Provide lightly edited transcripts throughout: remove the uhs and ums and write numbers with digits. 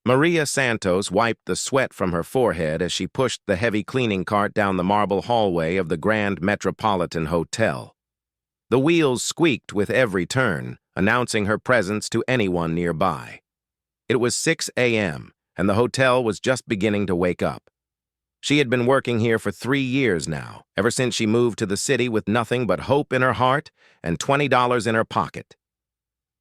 Maria Santos wiped the sweat from her forehead as she pushed the heavy cleaning cart down the marble hallway of the Grand Metropolitan Hotel. The wheels squeaked with every turn, announcing her presence to anyone nearby. It was 6 a.m., and the hotel was just beginning to wake up. She had been working here for 3 years now, ever since she moved to the city with nothing but hope in her heart and $20 in her pocket.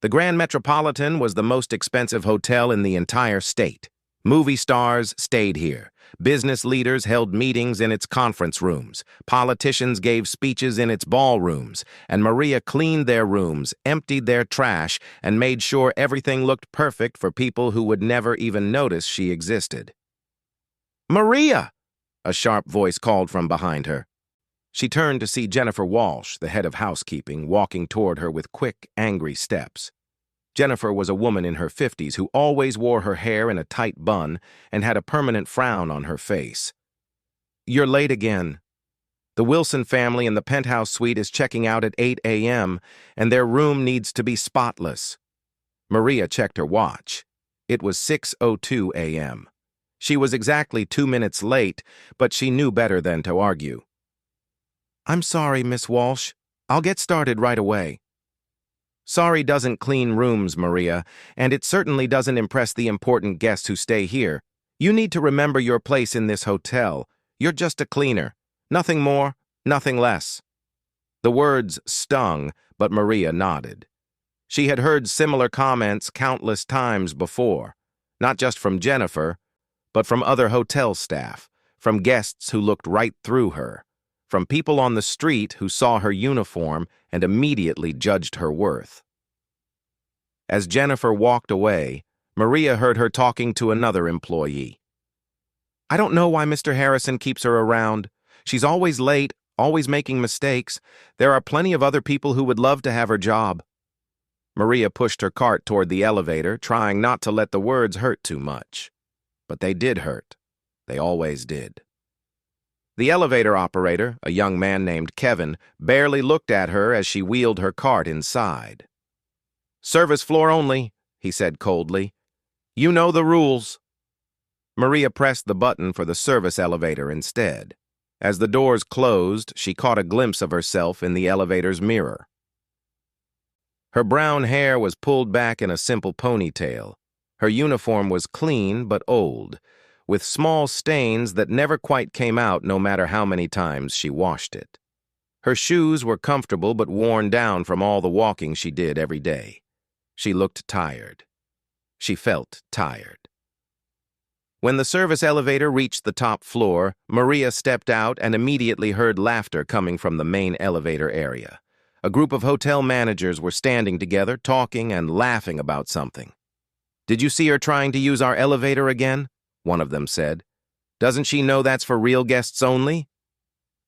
The Grand Metropolitan was the most expensive hotel in the entire state. Movie stars stayed here. Business leaders held meetings in its conference rooms. Politicians gave speeches in its ballrooms. And Maria cleaned their rooms, emptied their trash, and made sure everything looked perfect for people who would never even notice she existed. "Maria!" a sharp voice called from behind her. She turned to see Jennifer Walsh, the head of housekeeping, walking toward her with quick, angry steps. Jennifer was a woman in her 50s who always wore her hair in a tight bun and had a permanent frown on her face. "You're late again. The Wilson family in the penthouse suite is checking out at 8 a.m., and their room needs to be spotless." Maria checked her watch. It was 6:02 a.m. She was exactly 2 minutes late, but she knew better than to argue. "I'm sorry, Miss Walsh. I'll get started right away." Sorry doesn't clean rooms, Maria, and it certainly doesn't impress the important guests who stay here. You need to remember your place in this hotel. You're just a cleaner. Nothing more, nothing less. The words stung, but Maria nodded. She had heard similar comments countless times before, not just from Jennifer, but from other hotel staff, from guests who looked right through her, from people on the street who saw her uniform and immediately judged her worth. As Jennifer walked away, Maria heard her talking to another employee. "I don't know why Mr. Harrison keeps her around. She's always late, always making mistakes. There are plenty of other people who would love to have her job." Maria pushed her cart toward the elevator, trying not to let the words hurt too much. But they did hurt. They always did. The elevator operator, a young man named Kevin, barely looked at her as she wheeled her cart inside. "Service floor only," he said coldly. "You know the rules." Maria pressed the button for the service elevator instead. As the doors closed, she caught a glimpse of herself in the elevator's mirror. Her brown hair was pulled back in a simple ponytail. Her uniform was clean but old, with small stains that never quite came out no matter how many times she washed it. Her shoes were comfortable but worn down from all the walking she did every day. She looked tired. She felt tired. When the service elevator reached the top floor, Maria stepped out and immediately heard laughter coming from the main elevator area. A group of hotel managers were standing together, talking and laughing about something. "Did you see her trying to use our elevator again?" one of them said. "Doesn't she know that's for real guests only?"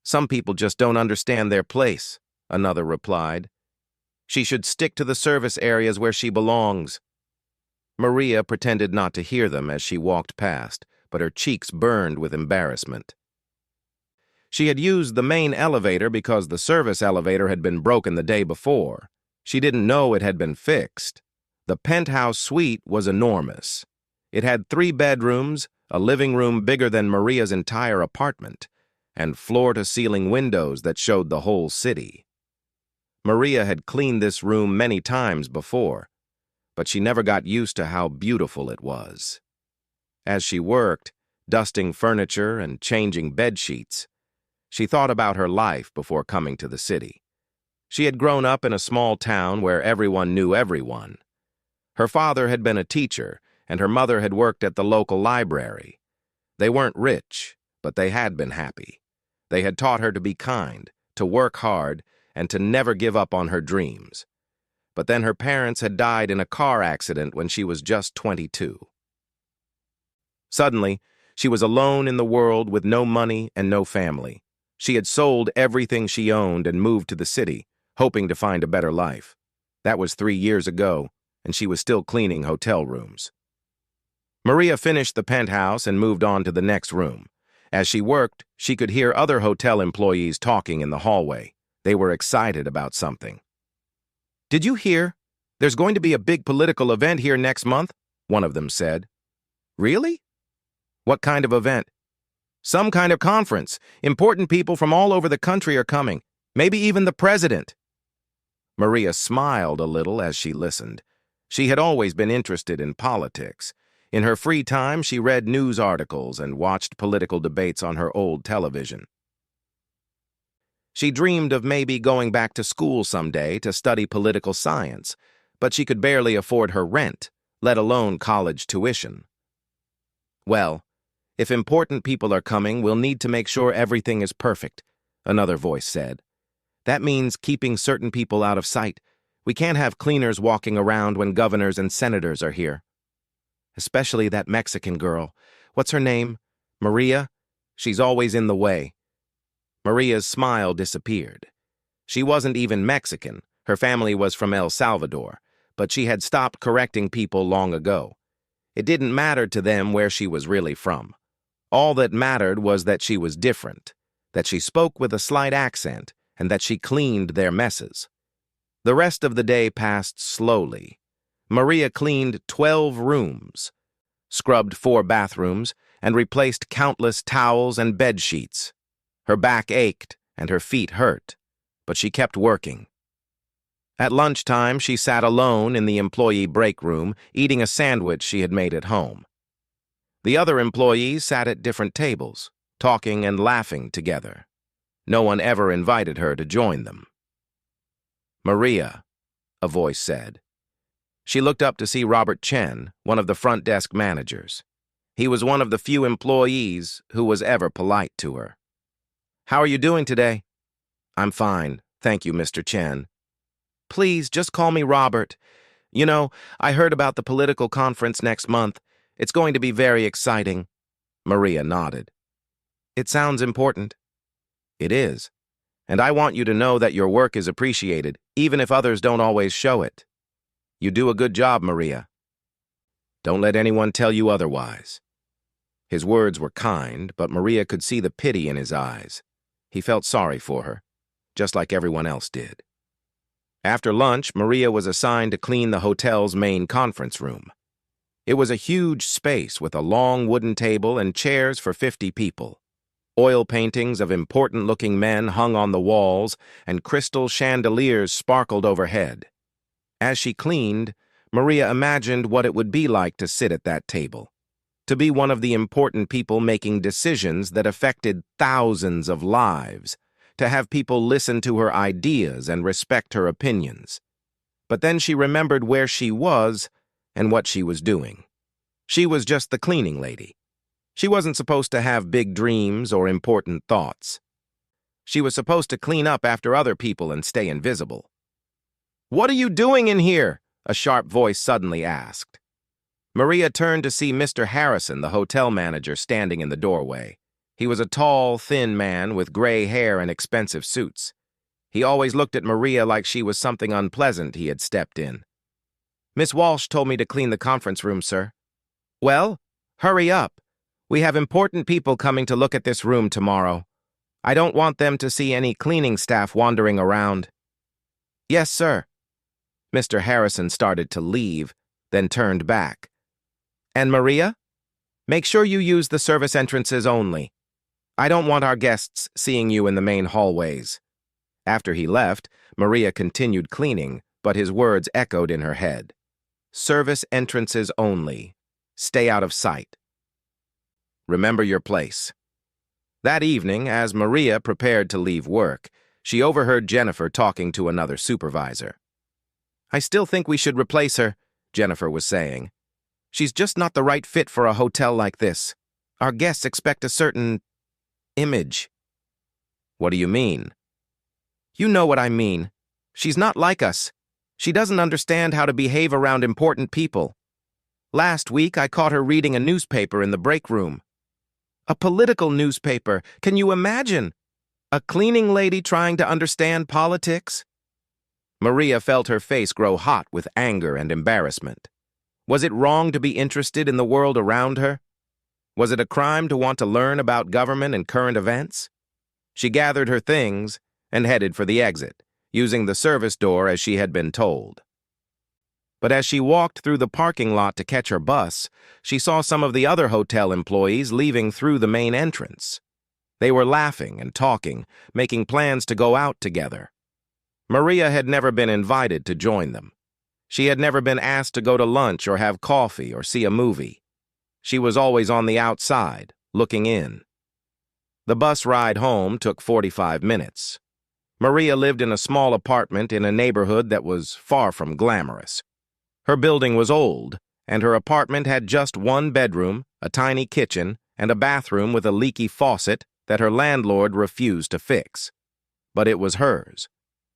"Some people just don't understand their place," another replied. "She should stick to the service areas where she belongs." Maria pretended not to hear them as she walked past, but her cheeks burned with embarrassment. She had used the main elevator because the service elevator had been broken the day before. She didn't know it had been fixed. The penthouse suite was enormous. It had 3 bedrooms, a living room bigger than Maria's entire apartment, and floor-to-ceiling windows that showed the whole city. Maria had cleaned this room many times before, but she never got used to how beautiful it was. As she worked, dusting furniture and changing bedsheets, she thought about her life before coming to the city. She had grown up in a small town where everyone knew everyone. Her father had been a teacher, and her mother had worked at the local library. They weren't rich, but they had been happy. They had taught her to be kind, to work hard, and to never give up on her dreams. But then her parents had died in a car accident when she was just 22. Suddenly, she was alone in the world with no money and no family. She had sold everything she owned and moved to the city, hoping to find a better life. That was 3 years ago, and she was still cleaning hotel rooms. Maria finished the penthouse and moved on to the next room. As she worked, she could hear other hotel employees talking in the hallway. They were excited about something. "Did you hear? There's going to be a big political event here next month," one of them said. Really? What kind of event? Some kind of conference. Important people from all over the country are coming. Maybe even the president. Maria smiled a little as she listened. She had always been interested in politics. In her free time, she read news articles and watched political debates on her old television. She dreamed of maybe going back to school someday to study political science, but she could barely afford her rent, let alone college tuition. Well, if important people are coming, we'll need to make sure everything is perfect, another voice said. That means keeping certain people out of sight. We can't have cleaners walking around when governors and senators are here. Especially that Mexican girl. What's her name? Maria? She's always in the way. Maria's smile disappeared. She wasn't even Mexican. Her family was from El Salvador, but she had stopped correcting people long ago. It didn't matter to them where she was really from. All that mattered was that she was different, that she spoke with a slight accent, and that she cleaned their messes. The rest of the day passed slowly. Maria cleaned 12 rooms, scrubbed 4 bathrooms, and replaced countless towels and bed sheets. Her back ached and her feet hurt, but she kept working. At lunchtime, she sat alone in the employee break room, eating a sandwich she had made at home. The other employees sat at different tables, talking and laughing together. No one ever invited her to join them. "Maria," a voice said. She looked up to see Robert Chen, one of the front desk managers. He was one of the few employees who was ever polite to her. "How are you doing today?" "I'm fine, thank you, Mr. Chen." "Please, just call me Robert. You know, I heard about the political conference next month. It's going to be very exciting." Maria nodded. "It sounds important." "It is. And I want you to know that your work is appreciated, even if others don't always show it. You do a good job, Maria. Don't let anyone tell you otherwise." His words were kind, but Maria could see the pity in his eyes. He felt sorry for her, just like everyone else did. After lunch, Maria was assigned to clean the hotel's main conference room. It was a huge space with a long wooden table and chairs for 50 people. Oil paintings of important-looking men hung on the walls, and crystal chandeliers sparkled overhead. As she cleaned, Maria imagined what it would be like to sit at that table, to be one of the important people making decisions that affected thousands of lives, to have people listen to her ideas and respect her opinions. But then she remembered where she was and what she was doing. She was just the cleaning lady. She wasn't supposed to have big dreams or important thoughts. She was supposed to clean up after other people and stay invisible. "What are you doing in here?" a sharp voice suddenly asked. Maria turned to see Mr. Harrison, the hotel manager, standing in the doorway. He was a tall, thin man with gray hair and expensive suits. He always looked at Maria like she was something unpleasant he had stepped in. "Miss Walsh told me to clean the conference room, sir." "Well, hurry up. We have important people coming to look at this room tomorrow. I don't want them to see any cleaning staff wandering around." "Yes, sir." Mr. Harrison started to leave, then turned back. "And Maria? Make sure you use the service entrances only. I don't want our guests seeing you in the main hallways." After he left, Maria continued cleaning, but his words echoed in her head. "Service entrances only. Stay out of sight. Remember your place." That evening, as Maria prepared to leave work, she overheard Jennifer talking to another supervisor. "I still think we should replace her," Jennifer was saying. "She's just not the right fit for a hotel like this. Our guests expect a certain image." "What do you mean?" "You know what I mean. She's not like us. She doesn't understand how to behave around important people. Last week, I caught her reading a newspaper in the break room. A political newspaper, can you imagine? A cleaning lady trying to understand politics?" Maria felt her face grow hot with anger and embarrassment. Was it wrong to be interested in the world around her? Was it a crime to want to learn about government and current events? She gathered her things and headed for the exit, using the service door as she had been told. But as she walked through the parking lot to catch her bus, she saw some of the other hotel employees leaving through the main entrance. They were laughing and talking, making plans to go out together. Maria had never been invited to join them. She had never been asked to go to lunch or have coffee or see a movie. She was always on the outside, looking in. The bus ride home took 45 minutes. Maria lived in a small apartment in a neighborhood that was far from glamorous. Her building was old, and her apartment had just one bedroom, a tiny kitchen, and a bathroom with a leaky faucet that her landlord refused to fix. But it was hers.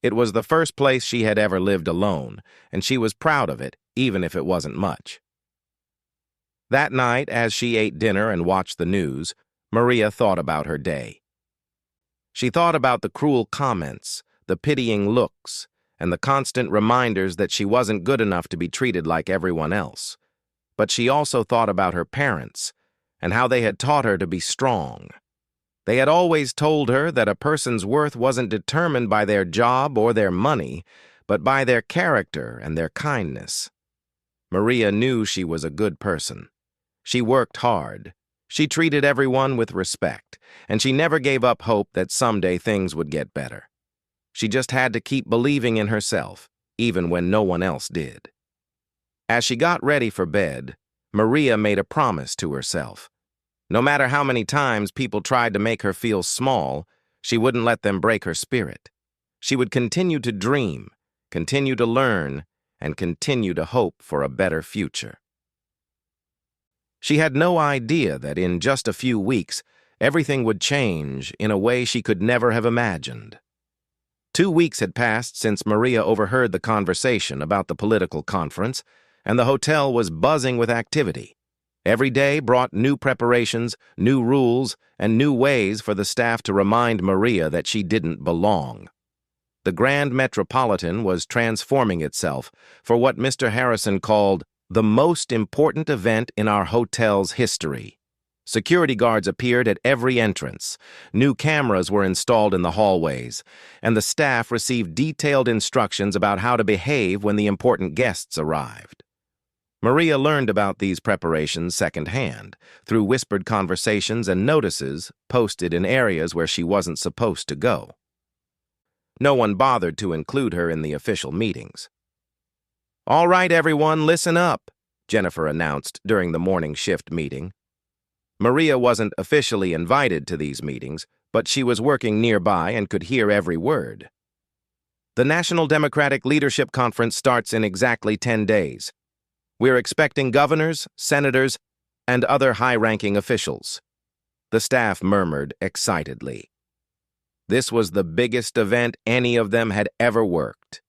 It was the first place she had ever lived alone, and she was proud of it, even if it wasn't much. That night, as she ate dinner and watched the news, Maria thought about her day. She thought about the cruel comments, the pitying looks, and the constant reminders that she wasn't good enough to be treated like everyone else. But she also thought about her parents, and how they had taught her to be strong. They had always told her that a person's worth wasn't determined by their job or their money, but by their character and their kindness. Maria knew she was a good person. She worked hard. She treated everyone with respect, and she never gave up hope that someday things would get better. She just had to keep believing in herself, even when no one else did. As she got ready for bed, Maria made a promise to herself. No matter how many times people tried to make her feel small, she wouldn't let them break her spirit. She would continue to dream, continue to learn, and continue to hope for a better future. She had no idea that in just a few weeks, everything would change in a way she could never have imagined. 2 weeks had passed since Maria overheard the conversation about the political conference, and the hotel was buzzing with activity. Every day brought new preparations, new rules, and new ways for the staff to remind Maria that she didn't belong. The Grand Metropolitan was transforming itself for what Mr. Harrison called the most important event in our hotel's history. Security guards appeared at every entrance, new cameras were installed in the hallways, and the staff received detailed instructions about how to behave when the important guests arrived. Maria learned about these preparations secondhand, through whispered conversations and notices posted in areas where she wasn't supposed to go. No one bothered to include her in the official meetings. "All right, everyone, listen up," Jennifer announced during the morning shift meeting. Maria wasn't officially invited to these meetings, but she was working nearby and could hear every word. "The National Democratic Leadership Conference starts in exactly 10 days. We're expecting governors, senators, and other high-ranking officials." The staff murmured excitedly. This was the biggest event any of them had ever worked.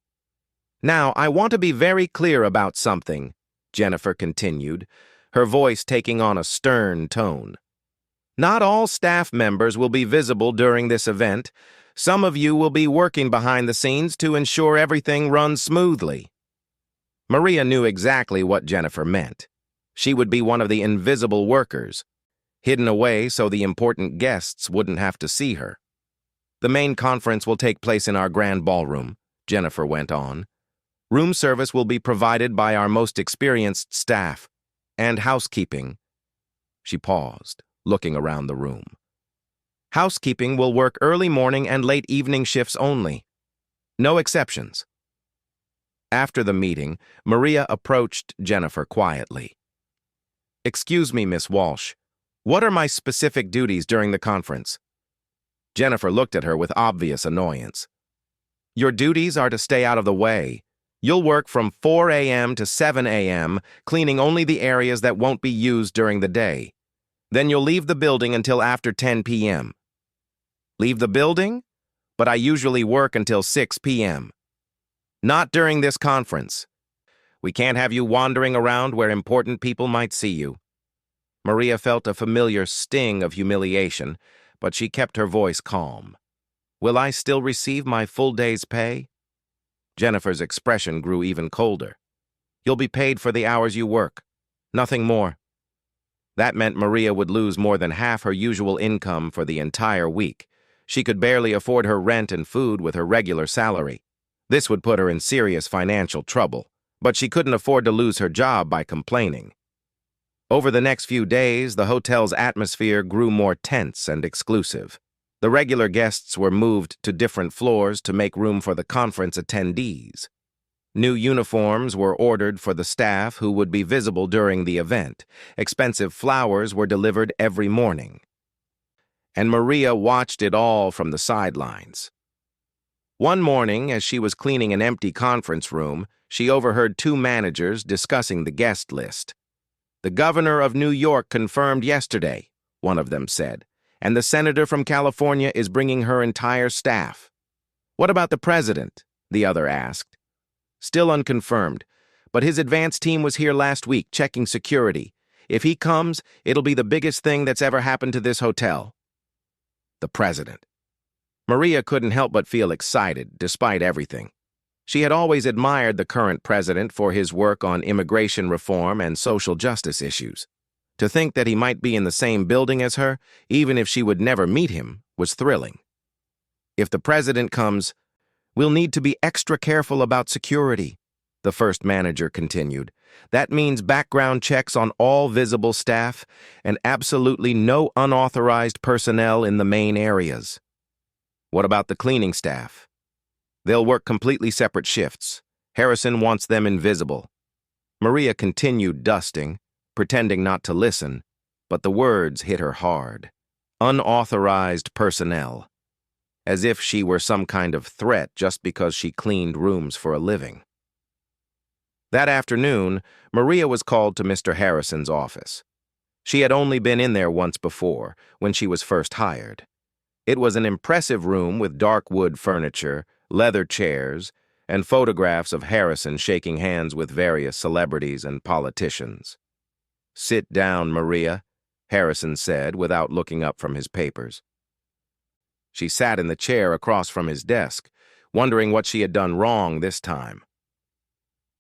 "Now, I want to be very clear about something," Jennifer continued, her voice taking on a stern tone. "Not all staff members will be visible during this event. Some of you will be working behind the scenes to ensure everything runs smoothly." Maria knew exactly what Jennifer meant. She would be one of the invisible workers, hidden away so the important guests wouldn't have to see her. "The main conference will take place in our grand ballroom," Jennifer went on. "Room service will be provided by our most experienced staff, and housekeeping." She paused, looking around the room. "Housekeeping will work early morning and late evening shifts only. No exceptions." After the meeting, Maria approached Jennifer quietly. "Excuse me, Miss Walsh. What are my specific duties during the conference?" Jennifer looked at her with obvious annoyance. "Your duties are to stay out of the way. You'll work from 4 a.m. to 7 a.m., cleaning only the areas that won't be used during the day. Then you'll leave the building until after 10 p.m. "Leave the building? But I usually work until 6 p.m. "Not during this conference. We can't have you wandering around where important people might see you." Maria felt a familiar sting of humiliation, but she kept her voice calm. "Will I still receive my full day's pay?" Jennifer's expression grew even colder. "You'll be paid for the hours you work. Nothing more." That meant Maria would lose more than half her usual income for the entire week. She could barely afford her rent and food with her regular salary. This would put her in serious financial trouble, but she couldn't afford to lose her job by complaining. Over the next few days, the hotel's atmosphere grew more tense and exclusive. The regular guests were moved to different floors to make room for the conference attendees. New uniforms were ordered for the staff who would be visible during the event. Expensive flowers were delivered every morning. And Maria watched it all from the sidelines. One morning, as she was cleaning an empty conference room, she overheard two managers discussing the guest list. "The governor of New York confirmed yesterday," one of them said, "and the senator from California is bringing her entire staff." "What about the president?" the other asked. "Still unconfirmed, but his advance team was here last week checking security. If he comes, it'll be the biggest thing that's ever happened to this hotel." The president. Maria couldn't help but feel excited, despite everything. She had always admired the current president for his work on immigration reform and social justice issues. To think that he might be in the same building as her, even if she would never meet him, was thrilling. "If the president comes, we'll need to be extra careful about security," the first manager continued. "That means background checks on all visible staff and absolutely no unauthorized personnel in the main areas." "What about the cleaning staff?" "They'll work completely separate shifts. Harrison wants them invisible." Maria continued dusting, pretending not to listen, but the words hit her hard. Unauthorized personnel. As if she were some kind of threat just because she cleaned rooms for a living. That afternoon, Maria was called to Mr. Harrison's office. She had only been in there once before, when she was first hired. It was an impressive room with dark wood furniture, leather chairs, and photographs of Harrison shaking hands with various celebrities and politicians. "Sit down, Maria," Harrison said without looking up from his papers. She sat in the chair across from his desk, wondering what she had done wrong this time.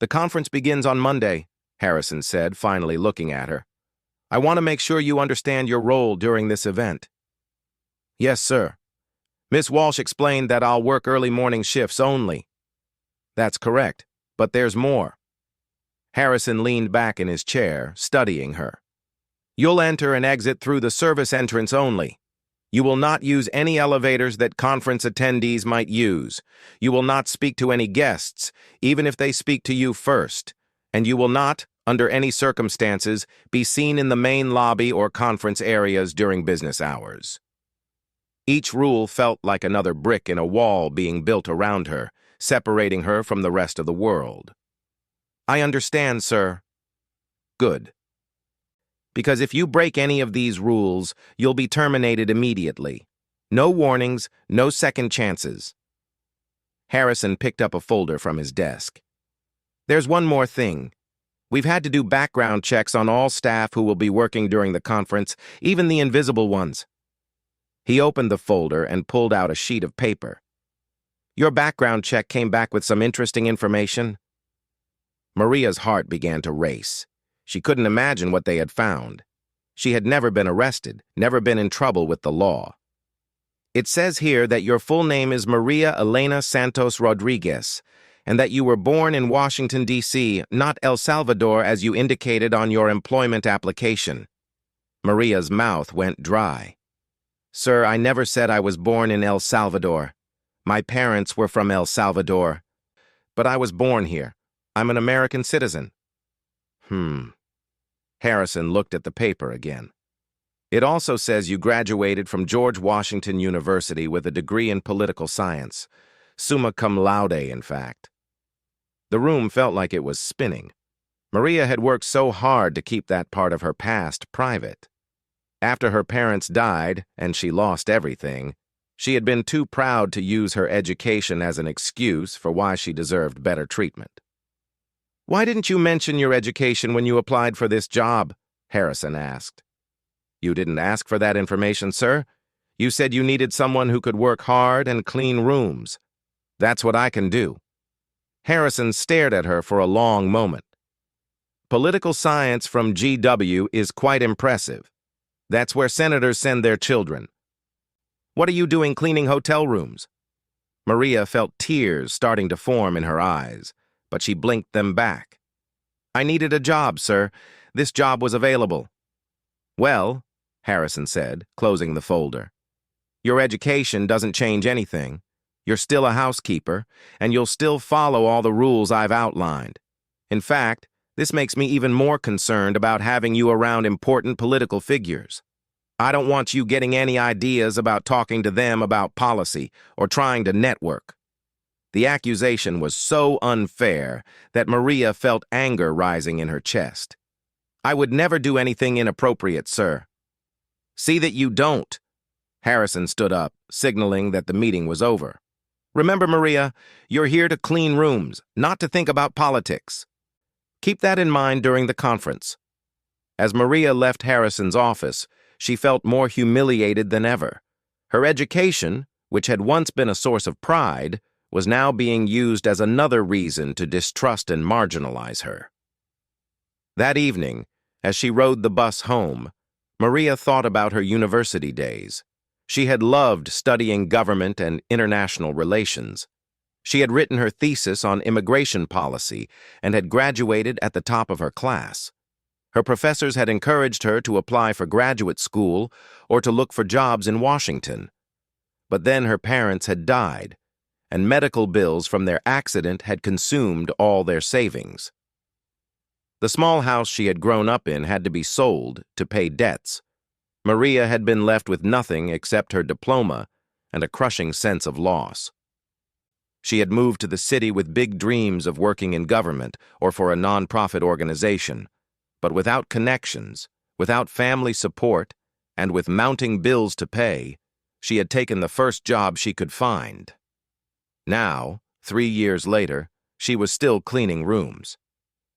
"The conference begins on Monday," Harrison said, finally looking at her. "I want to make sure you understand your role during this event." "Yes, sir. Miss Walsh explained that I'll work early morning shifts only." "That's correct, but there's more." Harrison leaned back in his chair, studying her. "You'll enter and exit through the service entrance only. You will not use any elevators that conference attendees might use. You will not speak to any guests, even if they speak to you first. And you will not, under any circumstances, be seen in the main lobby or conference areas during business hours." Each rule felt like another brick in a wall being built around her, separating her from the rest of the world. "I understand, sir." "Good. Because if you break any of these rules, you'll be terminated immediately. No warnings, no second chances." Harrison picked up a folder from his desk. "There's one more thing. We've had to do background checks on all staff who will be working during the conference, even the invisible ones." He opened the folder and pulled out a sheet of paper. "Your background check came back with some interesting information." Maria's heart began to race. She couldn't imagine what they had found. She had never been arrested, never been in trouble with the law. "It says here that your full name is Maria Elena Santos Rodriguez, and that you were born in Washington, D.C., not El Salvador as you indicated on your employment application." Maria's mouth went dry. "Sir, I never said I was born in El Salvador. My parents were from El Salvador. But I was born here. I'm an American citizen." Harrison looked at the paper again. "It also says you graduated from George Washington University with a degree in political science. Summa cum laude, in fact." The room felt like it was spinning. Maria had worked so hard to keep that part of her past private. After her parents died, and she lost everything, she had been too proud to use her education as an excuse for why she deserved better treatment. "Why didn't you mention your education when you applied for this job?" Harrison asked. "You didn't ask for that information, sir. You said you needed someone who could work hard and clean rooms. That's what I can do." Harrison stared at her for a long moment. "Political science from GW is quite impressive. That's where senators send their children. What are you doing cleaning hotel rooms?" Maria felt tears starting to form in her eyes. but she blinked them back. "I needed a job, sir. This job was available." "Well," Harrison said, closing the folder, "your education doesn't change anything. You're still a housekeeper, and you'll still follow all the rules I've outlined. In fact, this makes me even more concerned about having you around important political figures. I don't want you getting any ideas about talking to them about policy or trying to network." The accusation was so unfair that Maria felt anger rising in her chest. "I would never do anything inappropriate, sir." "See that you don't." Harrison stood up, signaling that the meeting was over. "Remember, Maria, you're here to clean rooms, not to think about politics. Keep that in mind during the conference." As Maria left Harrison's office, she felt more humiliated than ever. Her education, which had once been a source of pride, was now being used as another reason to distrust and marginalize her. That evening, as she rode the bus home, Maria thought about her university days. She had loved studying government and international relations. She had written her thesis on immigration policy and had graduated at the top of her class. Her professors had encouraged her to apply for graduate school or to look for jobs in Washington. But then her parents had died, and medical bills from their accident had consumed all their savings. The small house she had grown up in had to be sold to pay debts. Maria had been left with nothing except her diploma and a crushing sense of loss. She had moved to the city with big dreams of working in government or for a nonprofit organization, but without connections, without family support, and with mounting bills to pay, she had taken the first job she could find. Now, 3 years later, she was still cleaning rooms,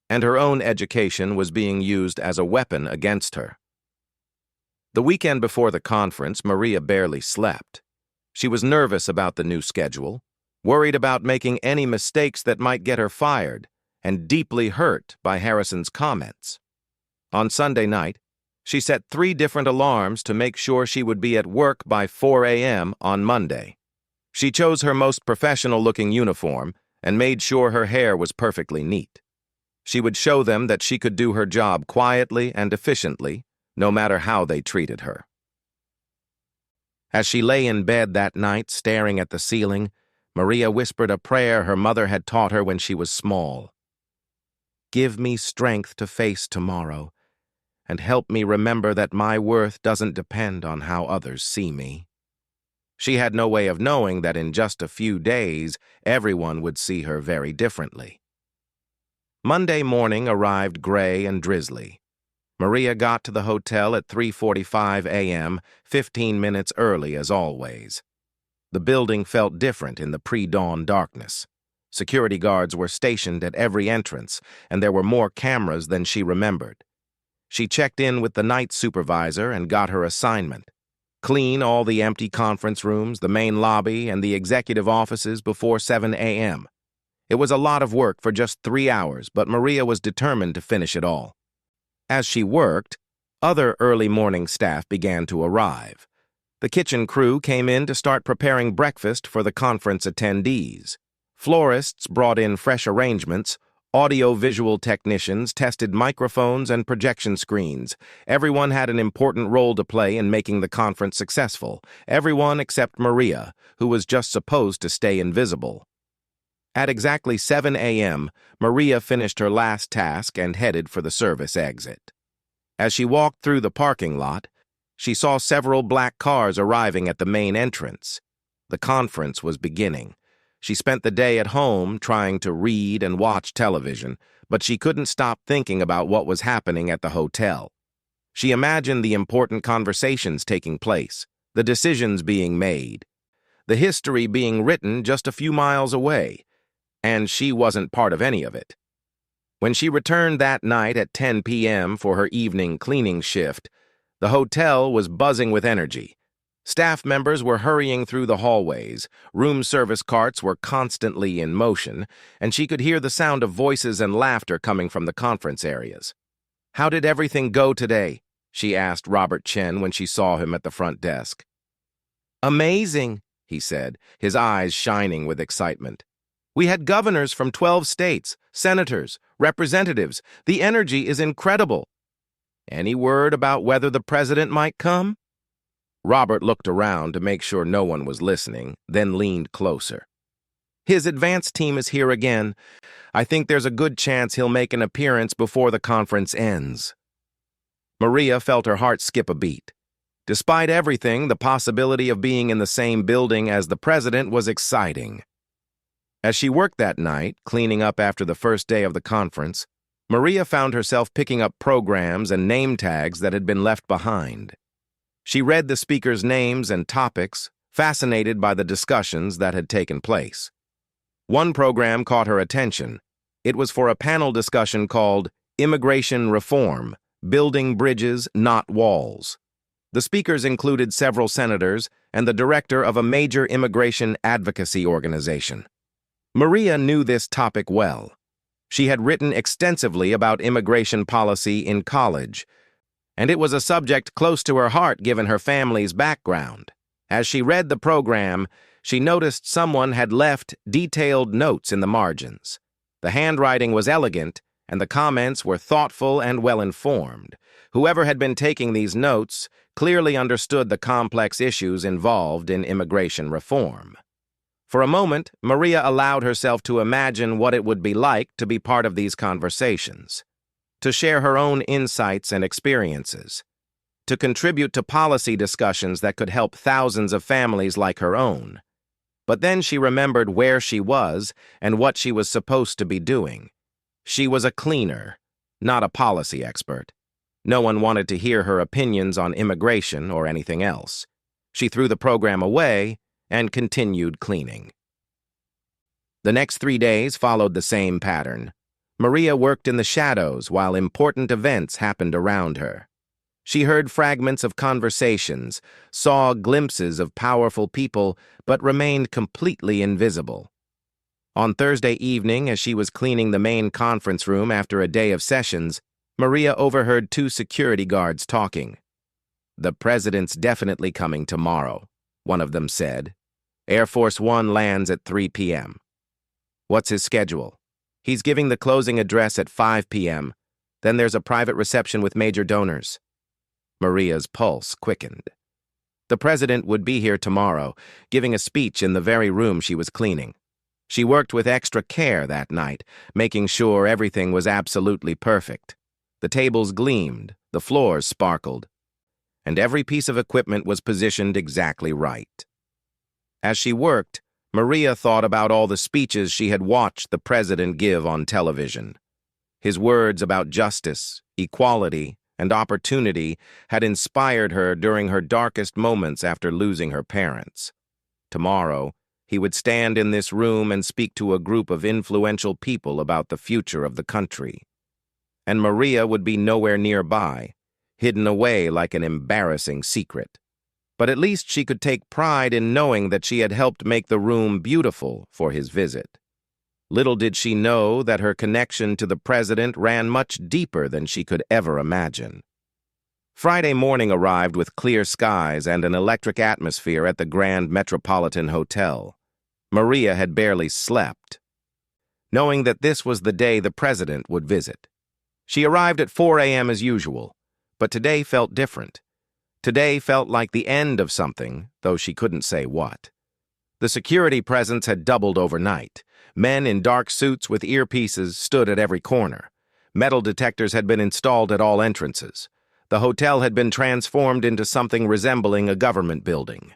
and her own education was being used as a weapon against her. The weekend before the conference, Maria barely slept. She was nervous about the new schedule, worried about making any mistakes that might get her fired, and deeply hurt by Harrison's comments. On Sunday night, she set 3 different alarms to make sure she would be at work by 4 a.m. on Monday. She chose her most professional-looking uniform and made sure her hair was perfectly neat. She would show them that she could do her job quietly and efficiently, no matter how they treated her. As she lay in bed that night, staring at the ceiling, Maria whispered a prayer her mother had taught her when she was small. "Give me strength to face tomorrow, and help me remember that my worth doesn't depend on how others see me." She had no way of knowing that in just a few days, everyone would see her very differently. Monday morning arrived gray and drizzly. Maria got to the hotel at 3:45 a.m., 15 minutes early as always. The building felt different in the pre-dawn darkness. Security guards were stationed at every entrance, and there were more cameras than she remembered. She checked in with the night supervisor and got her assignment: clean all the empty conference rooms, the main lobby, and the executive offices before 7 a.m. It was a lot of work for just 3 hours, but Maria was determined to finish it all. As she worked, other early morning staff began to arrive. The kitchen crew came in to start preparing breakfast for the conference attendees. Florists brought in fresh arrangements. Audio-visual technicians tested microphones and projection screens. Everyone had an important role to play in making the conference successful. Everyone except Maria, who was just supposed to stay invisible. At exactly 7 a.m., Maria finished her last task and headed for the service exit. As she walked through the parking lot, she saw several black cars arriving at the main entrance. The conference was beginning. She spent the day at home trying to read and watch television, but she couldn't stop thinking about what was happening at the hotel. She imagined the important conversations taking place, the decisions being made, the history being written just a few miles away, and she wasn't part of any of it. When she returned that night at 10 p.m. for her evening cleaning shift, the hotel was buzzing with energy. Staff members were hurrying through the hallways, room service carts were constantly in motion, and she could hear the sound of voices and laughter coming from the conference areas. "How did everything go today?" she asked Robert Chen when she saw him at the front desk. "Amazing," he said, his eyes shining with excitement. We had governors from 12 states, senators, representatives. The energy is incredible. Any word about whether the president might come? Robert looked around to make sure no one was listening, then leaned closer. His advance team is here again. I think there's a good chance he'll make an appearance before the conference ends. Maria felt her heart skip a beat. Despite everything, the possibility of being in the same building as the president was exciting. As she worked that night, cleaning up after the first day of the conference, Maria found herself picking up programs and name tags that had been left behind. She read the speakers' names and topics, fascinated by the discussions that had taken place. One program caught her attention. It was for a panel discussion called Immigration Reform, Building Bridges, Not Walls. The speakers included several senators and the director of a major immigration advocacy organization. Maria knew this topic well. She had written extensively about immigration policy in college, and it was a subject close to her heart given her family's background. As she read the program, she noticed someone had left detailed notes in the margins. The handwriting was elegant, and the comments were thoughtful and well-informed. Whoever had been taking these notes clearly understood the complex issues involved in immigration reform. For a moment, Maria allowed herself to imagine what it would be like to be part of these conversations, to share her own insights and experiences, to contribute to policy discussions that could help thousands of families like her own. But then she remembered where she was and what she was supposed to be doing. She was a cleaner, not a policy expert. No one wanted to hear her opinions on immigration or anything else. She threw the program away and continued cleaning. The next 3 days followed the same pattern. Maria worked in the shadows while important events happened around her. She heard fragments of conversations, saw glimpses of powerful people, but remained completely invisible. On Thursday evening, as she was cleaning the main conference room after a day of sessions, Maria overheard 2 security guards talking. "The president's definitely coming tomorrow," one of them said. "Air Force One lands at 3 p.m. "What's his schedule?" "He's giving the closing address at 5 p.m. Then there's a private reception with major donors." Maria's pulse quickened. The president would be here tomorrow, giving a speech in the very room she was cleaning. She worked with extra care that night, making sure everything was absolutely perfect. The tables gleamed, the floors sparkled, and every piece of equipment was positioned exactly right. As she worked, Maria thought about all the speeches she had watched the president give on television. His words about justice, equality, and opportunity had inspired her during her darkest moments after losing her parents. Tomorrow, he would stand in this room and speak to a group of influential people about the future of the country. And Maria would be nowhere nearby, hidden away like an embarrassing secret. But at least she could take pride in knowing that she had helped make the room beautiful for his visit. Little did she know that her connection to the president ran much deeper than she could ever imagine. Friday morning arrived with clear skies and an electric atmosphere at the Grand Metropolitan Hotel. Maria had barely slept, knowing that this was the day the president would visit. She arrived at 4 a.m. as usual, but today felt different. Today felt like the end of something, though she couldn't say what. The security presence had doubled overnight. Men in dark suits with earpieces stood at every corner. Metal detectors had been installed at all entrances. The hotel had been transformed into something resembling a government building.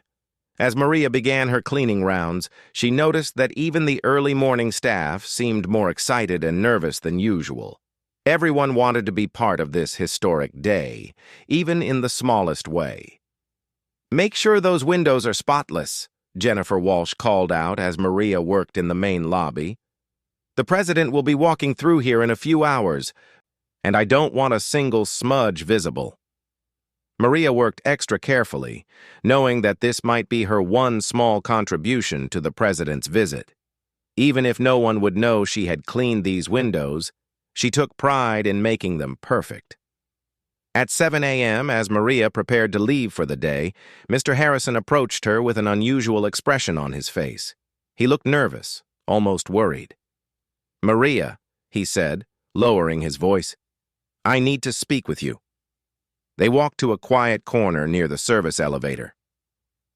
As Maria began her cleaning rounds, she noticed that even the early morning staff seemed more excited and nervous than usual. Everyone wanted to be part of this historic day, even in the smallest way. "Make sure those windows are spotless," Jennifer Walsh called out as Maria worked in the main lobby. "The president will be walking through here in a few hours, and I don't want a single smudge visible." Maria worked extra carefully, knowing that this might be her one small contribution to the president's visit. Even if no one would know she had cleaned these windows, she took pride in making them perfect. At 7 a.m., as Maria prepared to leave for the day, Mr. Harrison approached her with an unusual expression on his face. He looked nervous, almost worried. "Maria," he said, lowering his voice, "I need to speak with you." They walked to a quiet corner near the service elevator.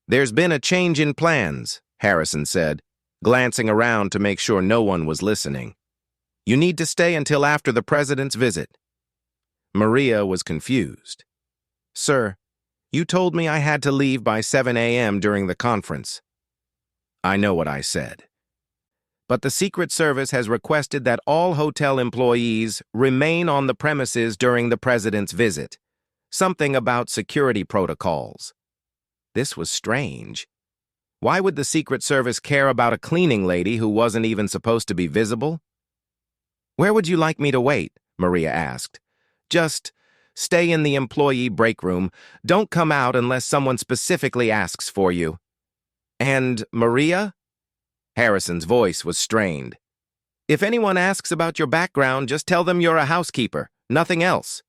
"There's been a change in plans," Harrison said, glancing around to make sure no one was listening. "You need to stay until after the president's visit." Maria was confused. "Sir, you told me I had to leave by 7 a.m. during the conference." "I know what I said. But the Secret Service has requested that all hotel employees remain on the premises during the president's visit. Something about security protocols." This was strange. Why would the Secret Service care about a cleaning lady who wasn't even supposed to be visible? "Where would you like me to wait?" Maria asked. "Just stay in the employee break room. Don't come out unless someone specifically asks for you." "And Maria?" Harrison's voice was strained. "If anyone asks about your background, just tell them you're a housekeeper, nothing else."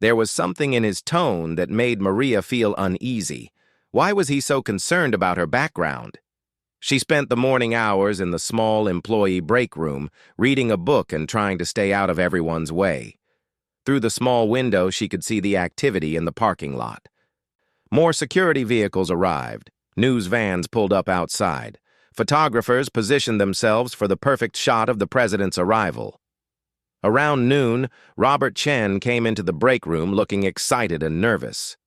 There was something in his tone that made Maria feel uneasy. Why was he so concerned about her background? She spent the morning hours in the small employee break room, reading a book and trying to stay out of everyone's way. Through the small window, she could see the activity in the parking lot. More security vehicles arrived. News vans pulled up outside. Photographers positioned themselves for the perfect shot of the president's arrival. Around noon, Robert Chen came into the break room looking excited and nervous.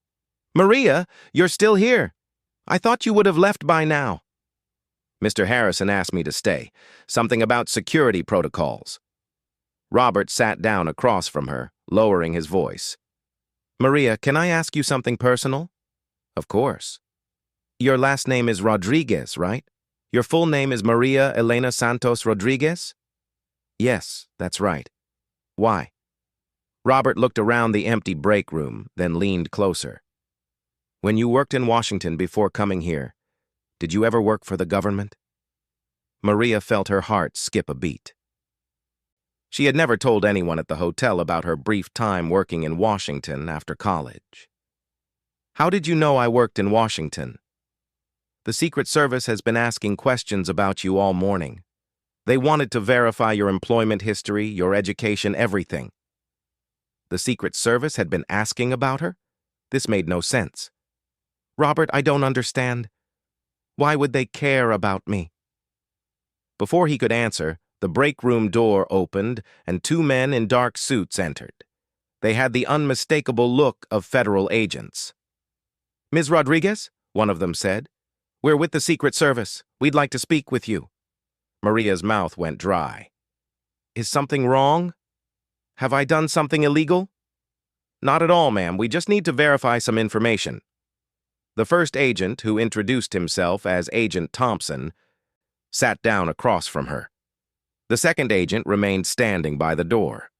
"Maria, you're still here. I thought you would have left by now." "Mr. Harrison asked me to stay. Something about security protocols." Robert sat down across from her, lowering his voice. "Maria, can I ask you something personal?" "Of course." "Your last name is Rodriguez, right? Your full name is Maria Elena Santos Rodriguez?" "Yes, that's right. Why?" Robert looked around the empty break room, then leaned closer. "When you worked in Washington before coming here, did you ever work for the government?" Maria felt her heart skip a beat. She had never told anyone at the hotel about her brief time working in Washington after college. "How did you know I worked in Washington?" "The Secret Service has been asking questions about you all morning. They wanted to verify your employment history, your education, everything." The Secret Service had been asking about her? This made no sense. "Robert, I don't understand. Why would they care about me?" Before he could answer, the break room door opened and two men in dark suits entered. They had the unmistakable look of federal agents. "Ms. Rodriguez," one of them said, "we're with the Secret Service. We'd like to speak with you." Maria's mouth went dry. "Is something wrong? Have I done something illegal?" "Not at all, ma'am. We just need to verify some information." The first agent, who introduced himself as Agent Thompson, sat down across from her. The second agent remained standing by the door.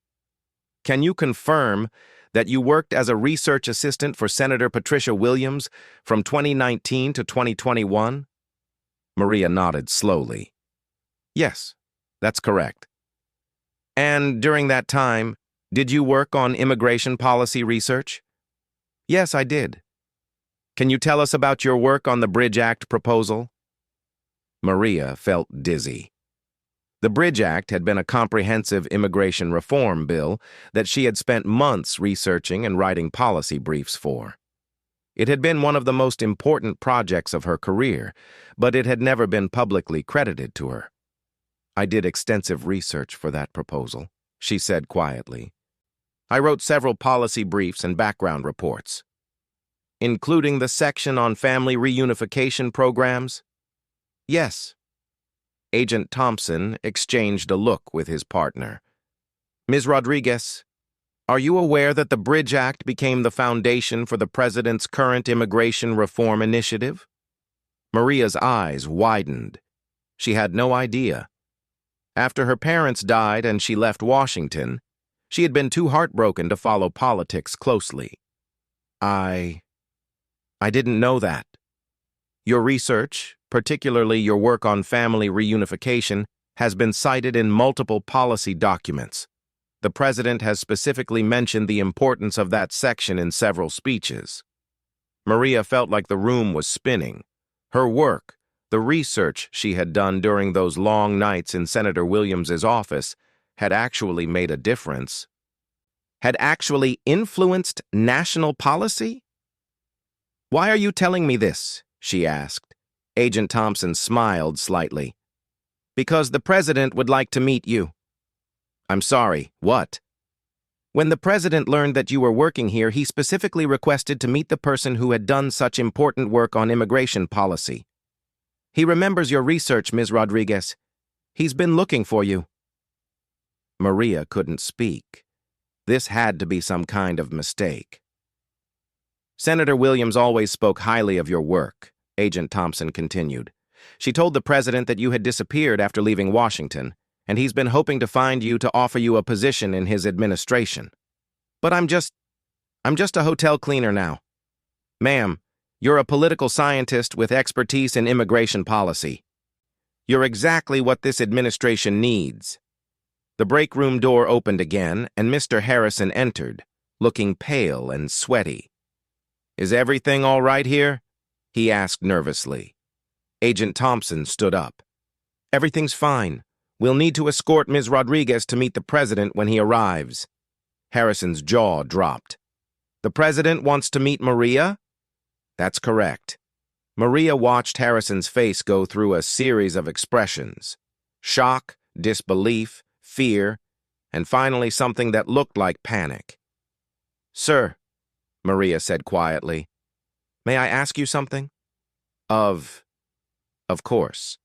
"Can you confirm that you worked as a research assistant for Senator Patricia Williams from 2019 to 2021? Maria nodded slowly. "Yes, that's correct." "And during that time, did you work on immigration policy research?" "Yes, I did." "Can you tell us about your work on the Bridge Act proposal?" Maria felt dizzy. The Bridge Act had been a comprehensive immigration reform bill that she had spent months researching and writing policy briefs for. It had been one of the most important projects of her career, but it had never been publicly credited to her. "I did extensive research for that proposal," she said quietly. "I wrote several policy briefs and background reports." "Including the section on family reunification programs?" "Yes." Agent Thompson exchanged a look with his partner. "Ms. Rodriguez, are you aware that the Bridge Act became the foundation for the president's current immigration reform initiative?" Maria's eyes widened. She had no idea. After her parents died and she left Washington, she had been too heartbroken to follow politics closely. I didn't know that. Your research, particularly your work on family reunification, has been cited in multiple policy documents. The president has specifically mentioned the importance of that section in several speeches. Maria felt like the room was spinning. Her work, The research she had done during those long nights in Senator Williams's office had actually made a difference. Had actually influenced national policy? "Why are you telling me this?" she asked. Agent Thompson smiled slightly. "Because the president would like to meet you." "I'm sorry, what?" "When the president learned that you were working here, he specifically requested to meet the person who had done such important work on immigration policy. He remembers your research, Ms. Rodriguez. He's been looking for you." Maria couldn't speak. This had to be some kind of mistake. "Senator Williams always spoke highly of your work," Agent Thompson continued. "She told the president that you had disappeared after leaving Washington, and he's been hoping to find you to offer you a position in his administration. But I'm just a hotel cleaner now. Ma'am, you're a political scientist with expertise in immigration policy. You're exactly what this administration needs." The break room door opened again, and Mr. Harrison entered, looking pale and sweaty. "Is everything all right here?" he asked nervously. Agent Thompson stood up. "Everything's fine. We'll need to escort Ms. Rodriguez to meet the president when he arrives." Harrison's jaw dropped. "The president wants to meet Maria?" "That's correct." Maria watched Harrison's face go through a series of expressions: shock, disbelief, fear, and finally something that looked like panic. "Sir," Maria said quietly, "may I ask you something?" Of course.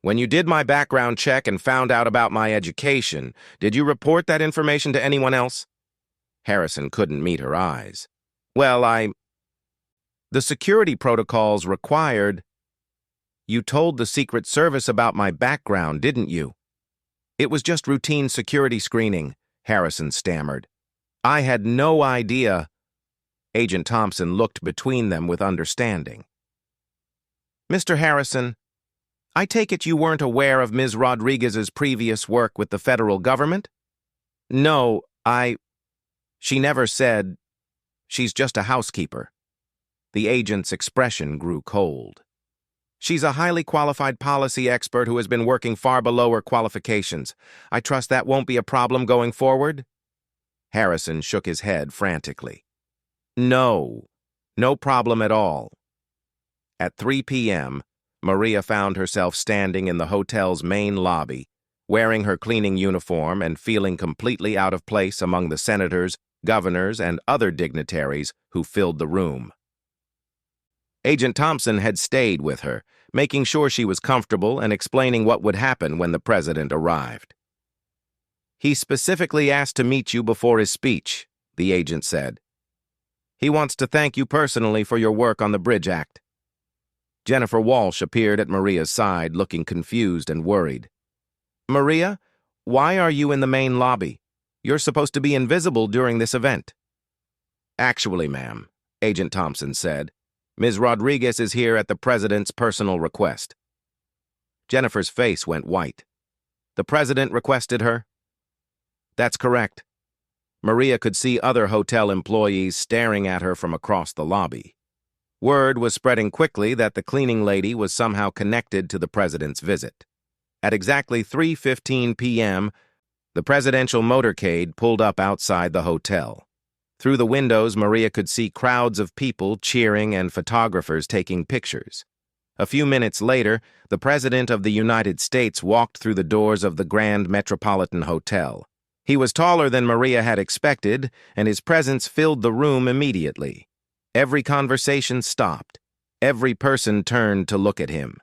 "When you did my background check and found out about my education, did you report that information to anyone else?" Harrison couldn't meet her eyes. "Well, the security protocols required—" "You told the Secret Service about my background, didn't you?" "It was just routine security screening," Harrison stammered. "I had no idea." Agent Thompson looked between them with understanding. "Mr. Harrison, I take it you weren't aware of Ms. Rodriguez's previous work with the federal government?" "No, she never said. She's just a housekeeper." The agent's expression grew cold. "She's a highly qualified policy expert who has been working far below her qualifications. I trust that won't be a problem going forward?" Harrison shook his head frantically. No problem at all." At 3 p.m., Maria found herself standing in the hotel's main lobby, wearing her cleaning uniform and feeling completely out of place among the senators, governors, and other dignitaries who filled the room. Agent Thompson had stayed with her, making sure she was comfortable and explaining what would happen when the president arrived. "He specifically asked to meet you before his speech," the agent said. "He wants to thank you personally for your work on the Bridge Act." Jennifer Walsh appeared at Maria's side, looking confused and worried. "Maria, why are you in the main lobby? You're supposed to be invisible during this event." "Actually, ma'am," Agent Thompson said, "Ms. Rodriguez is here at the president's personal request." Jennifer's face went white. "The president requested her?" "That's correct." Maria could see other hotel employees staring at her from across the lobby. Word was spreading quickly that the cleaning lady was somehow connected to the president's visit. At exactly 3:15 p.m., the presidential motorcade pulled up outside the hotel. Through the windows, Maria could see crowds of people cheering and photographers taking pictures. A few minutes later, the President of the United States walked through the doors of the Grand Metropolitan Hotel. He was taller than Maria had expected, and his presence filled the room immediately. Every conversation stopped. Every person turned to look at him.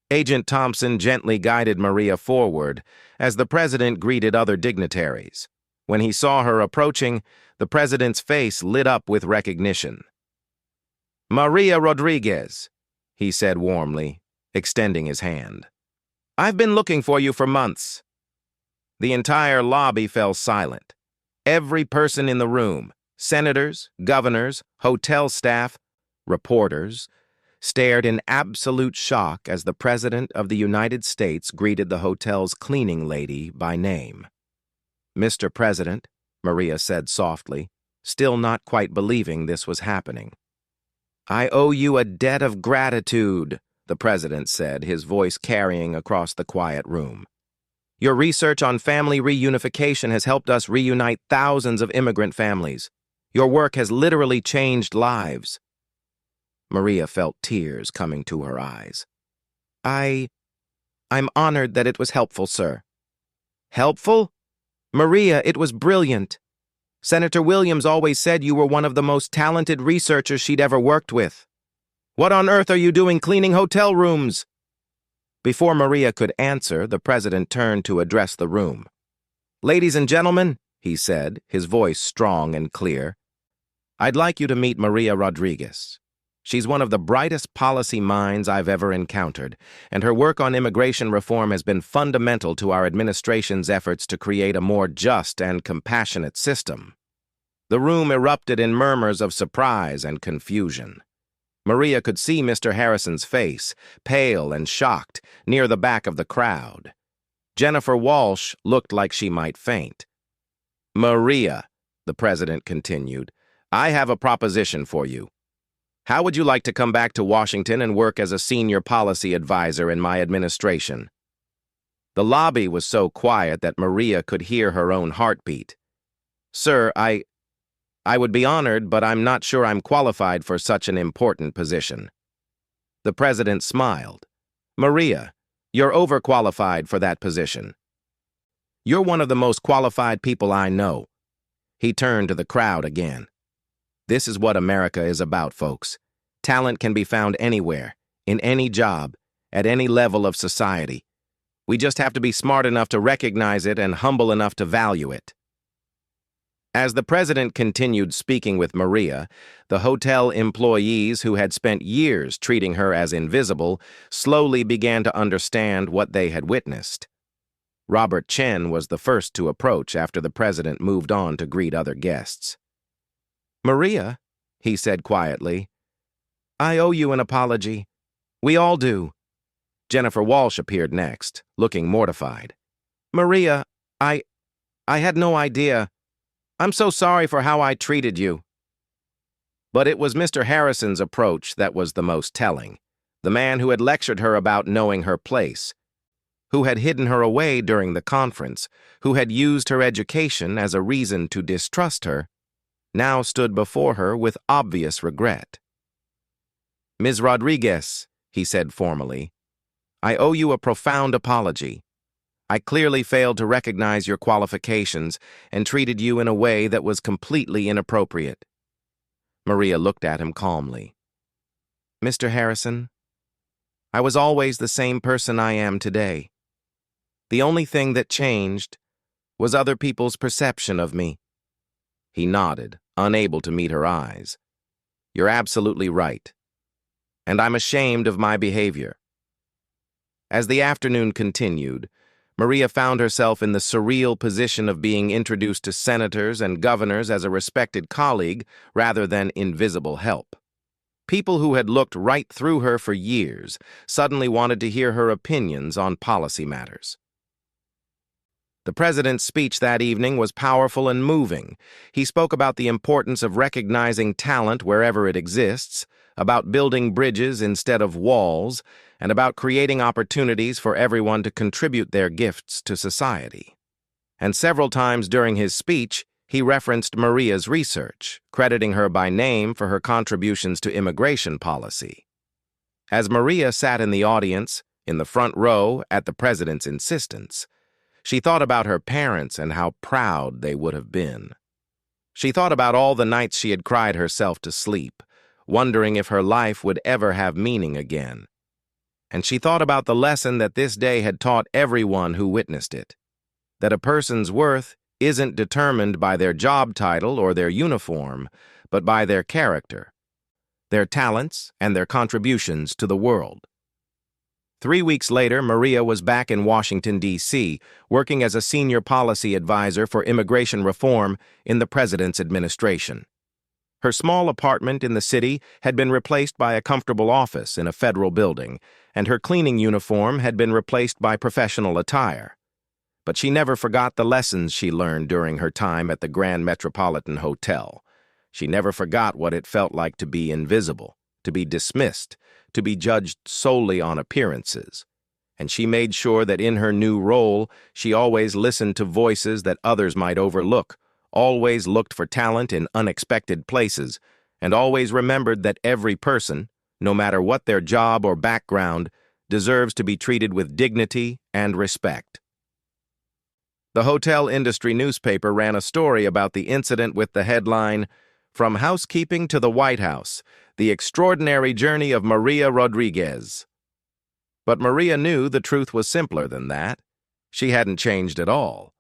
Agent Thompson gently guided Maria forward as the president greeted other dignitaries. When he saw her approaching, the president's face lit up with recognition. "Maria Rodriguez," he said warmly, extending his hand. "I've been looking for you for months." The entire lobby fell silent. Every person in the room, senators, governors, hotel staff, reporters, stared in absolute shock as the President of the United States greeted the hotel's cleaning lady by name. "Mr. President," Maria said softly, still not quite believing this was happening. "I owe you a debt of gratitude," the president said, his voice carrying across the quiet room. Your research on family reunification has helped us reunite thousands of immigrant families. Your work has literally changed lives. Maria felt tears coming to her eyes. I'm honored that it was helpful, sir. Helpful? Maria, it was brilliant. Senator Williams always said you were one of the most talented researchers she'd ever worked with. What on earth are you doing cleaning hotel rooms? Before Maria could answer, the president turned to address the room. Ladies and gentlemen, he said, his voice strong and clear, I'd like you to meet Maria Rodriguez. She's one of the brightest policy minds I've ever encountered, and her work on immigration reform has been fundamental to our administration's efforts to create a more just and compassionate system. The room erupted in murmurs of surprise and confusion. Maria could see Mr. Harrison's face, pale and shocked, near the back of the crowd. Jennifer Walsh looked like she might faint. Maria, the president continued, I have a proposition for you. How would you like to come back to Washington and work as a senior policy advisor in my administration? The lobby was so quiet that Maria could hear her own heartbeat. Sir, I would be honored, but I'm not sure I'm qualified for such an important position. The president smiled. Maria, you're overqualified for that position. You're one of the most qualified people I know. He turned to the crowd again. This is what America is about, folks. Talent can be found anywhere, in any job, at any level of society. We just have to be smart enough to recognize it and humble enough to value it. As the president continued speaking with Maria, the hotel employees who had spent years treating her as invisible slowly began to understand what they had witnessed. Robert Chen was the first to approach after the president moved on to greet other guests. Maria, he said quietly, I owe you an apology. We all do. Jennifer Walsh appeared next, looking mortified. Maria, I had no idea. I'm so sorry for how I treated you. But it was Mr. Harrison's approach that was the most telling, the man who had lectured her about knowing her place, who had hidden her away during the conference, who had used her education as a reason to distrust her, now stood before her with obvious regret. Ms. Rodriguez, he said formally, I owe you a profound apology. I clearly failed to recognize your qualifications and treated you in a way that was completely inappropriate. Maria looked at him calmly. Mr. Harrison, I was always the same person I am today. The only thing that changed was other people's perception of me. He nodded, unable to meet her eyes. You're absolutely right. And I'm ashamed of my behavior. As the afternoon continued, Maria found herself in the surreal position of being introduced to senators and governors as a respected colleague rather than invisible help. People who had looked right through her for years suddenly wanted to hear her opinions on policy matters. The president's speech that evening was powerful and moving. He spoke about the importance of recognizing talent wherever it exists, about building bridges instead of walls, and about creating opportunities for everyone to contribute their gifts to society. And several times during his speech, he referenced Maria's research, crediting her by name for her contributions to immigration policy. As Maria sat in the audience, in the front row at the president's insistence, she thought about her parents and how proud they would have been. She thought about all the nights she had cried herself to sleep, wondering if her life would ever have meaning again. And she thought about the lesson that this day had taught everyone who witnessed it, that a person's worth isn't determined by their job title or their uniform, but by their character, their talents, and their contributions to the world. 3 weeks later, Maria was back in Washington, D.C., working as a senior policy advisor for immigration reform in the president's administration. Her small apartment in the city had been replaced by a comfortable office in a federal building, and her cleaning uniform had been replaced by professional attire. But she never forgot the lessons she learned during her time at the Grand Metropolitan Hotel. She never forgot what it felt like to be invisible, to be dismissed, to be judged solely on appearances. And she made sure that in her new role, she always listened to voices that others might overlook, always looked for talent in unexpected places, and always remembered that every person, no matter what their job or background, deserves to be treated with dignity and respect. The hotel industry newspaper ran a story about the incident with the headline, "From Housekeeping to the White House, the Extraordinary Journey of Maria Rodriguez." But Maria knew the truth was simpler than that. She hadn't changed at all.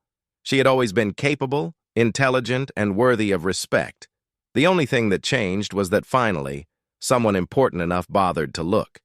She had always been capable, intelligent, and worthy of respect. The only thing that changed was that finally, someone important enough bothered to look.